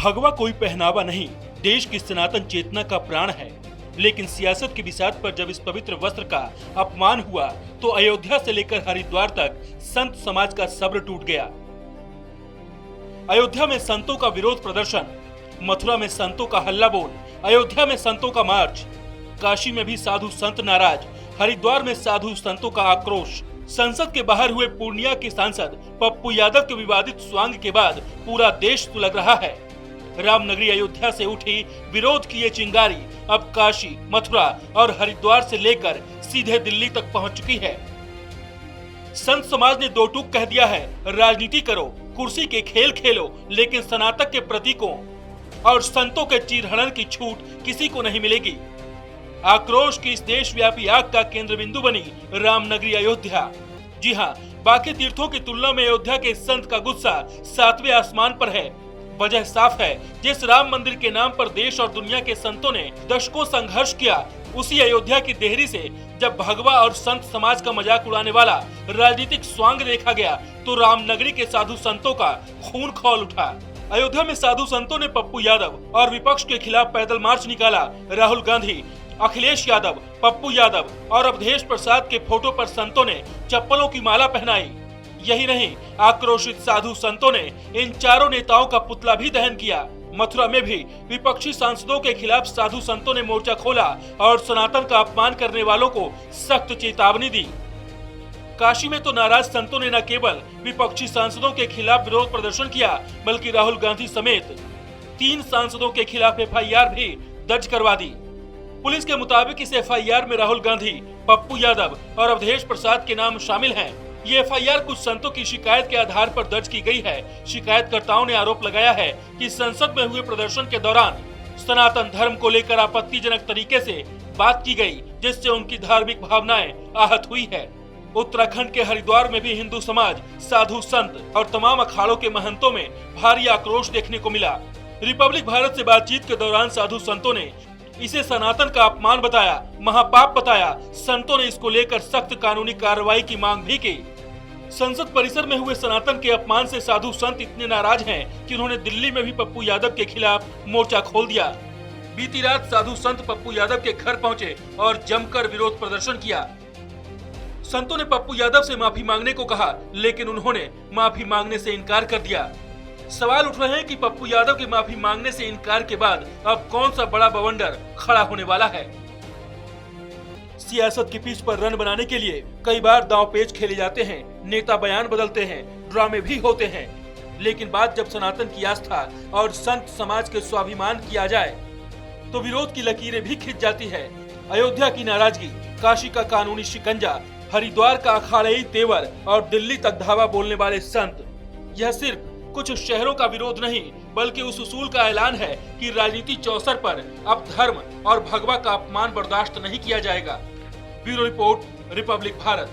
भगवा कोई पहनावा नहीं, देश की सनातन चेतना का प्राण है। लेकिन सियासत की बिसात पर जब इस पवित्र वस्त्र का अपमान हुआ तो अयोध्या से लेकर हरिद्वार तक संत समाज का सब्र टूट गया। अयोध्या में संतों का विरोध प्रदर्शन, मथुरा में संतों का हल्ला बोल, अयोध्या में संतों का मार्च, काशी में भी साधु संत नाराज, हरिद्वार में साधु संतों का आक्रोश। संसद के बाहर हुए पूर्णिया के सांसद पप्पू यादव के विवादित स्वांग के बाद पूरा देश सुलग रहा है। रामनगरी अयोध्या से उठी विरोध की ये चिंगारी अब काशी, मथुरा और हरिद्वार से लेकर सीधे दिल्ली तक पहुंच चुकी है। संत समाज ने दो टूक कह दिया है, राजनीति करो, कुर्सी के खेल खेलो, लेकिन सनातन के प्रतीकों और संतों के चीरहरण की छूट किसी को नहीं मिलेगी। आक्रोश की इस देशव्यापी आग का केंद्र बिंदु बनी रामनगरी अयोध्या। जी हाँ, बाकी तीर्थों की तुलना में अयोध्या के संत का गुस्सा 7वें आसमान पर है। वजह साफ है, जिस राम मंदिर के नाम पर देश और दुनिया के संतों ने दशकों संघर्ष किया, उसी अयोध्या की देहरी से जब भगवा और संत समाज का मजाक उड़ाने वाला राजनीतिक स्वांग देखा गया तो रामनगरी के साधु संतों का खून खौल उठा। अयोध्या में साधु संतों ने पप्पू यादव और विपक्ष के खिलाफ पैदल मार्च निकाला। राहुल गांधी, अखिलेश यादव, पप्पू यादव और अवधेश प्रसाद के फोटो पर संतों ने चप्पलों की माला पहनाई। यही नहीं, आक्रोशित साधु संतों ने इन चारों नेताओं का पुतला भी दहन किया। मथुरा में भी विपक्षी सांसदों के खिलाफ साधु संतों ने मोर्चा खोला और सनातन का अपमान करने वालों को सख्त चेतावनी दी। काशी में तो नाराज संतों ने न केवल विपक्षी सांसदों के खिलाफ विरोध प्रदर्शन किया, बल्कि राहुल गांधी समेत 3 सांसदों के खिलाफ FIR भी दर्ज करवा दी। पुलिस के मुताबिक इस FIR में राहुल गांधी, पप्पू यादव और अवधेश प्रसाद के नाम शामिल हैं। ये FIR कुछ संतों की शिकायत के आधार पर दर्ज की गई है। शिकायतकर्ताओं ने आरोप लगाया है कि संसद में हुए प्रदर्शन के दौरान सनातन धर्म को लेकर आपत्तिजनक तरीके से बात की गई, जिससे उनकी धार्मिक भावनाएं आहत हुई है। उत्तराखंड के हरिद्वार में भी हिंदू समाज, साधु संत और तमाम अखाड़ों के महंतों में भारी आक्रोश देखने को मिला। रिपब्लिक भारत से बातचीत के दौरान साधु संतों ने इसे सनातन का अपमान बताया, महापाप बताया। संतों ने इसको लेकर सख्त कानूनी कार्रवाई की मांग भी की। संसद परिसर में हुए सनातन के अपमान से साधु संत इतने नाराज हैं कि उन्होंने दिल्ली में भी पप्पू यादव के खिलाफ मोर्चा खोल दिया। बीती रात साधु संत पप्पू यादव के घर पहुंचे और जमकर विरोध प्रदर्शन किया। संतों ने पप्पू यादव से माफी मांगने को कहा, लेकिन उन्होंने माफी मांगने से इनकार कर दिया। सवाल उठ रहे हैं कि पप्पू यादव के माफी मांगने से इनकार के बाद अब कौन सा बड़ा बवंडर खड़ा होने वाला है। सियासत की पिच पर रन बनाने के लिए कई बार दांव पेच खेले जाते हैं, नेता बयान बदलते हैं, ड्रामे भी होते हैं, लेकिन बात जब सनातन की आस्था और संत समाज के स्वाभिमान की आ जाए तो विरोध की लकीरें भी खिंच जाती है। अयोध्या की नाराजगी, काशी का कानूनी शिकंजा, हरिद्वार का अखाड़ई तेवर और दिल्ली तक धावा बोलने वाले संत, यह सिर्फ कुछ शहरों का विरोध नहीं, बल्कि उस उसूल का ऐलान है कि राजनीति चौसर पर अब धर्म और भगवा का अपमान बर्दाश्त नहीं किया जाएगा। Bureau report, Republic Bharat.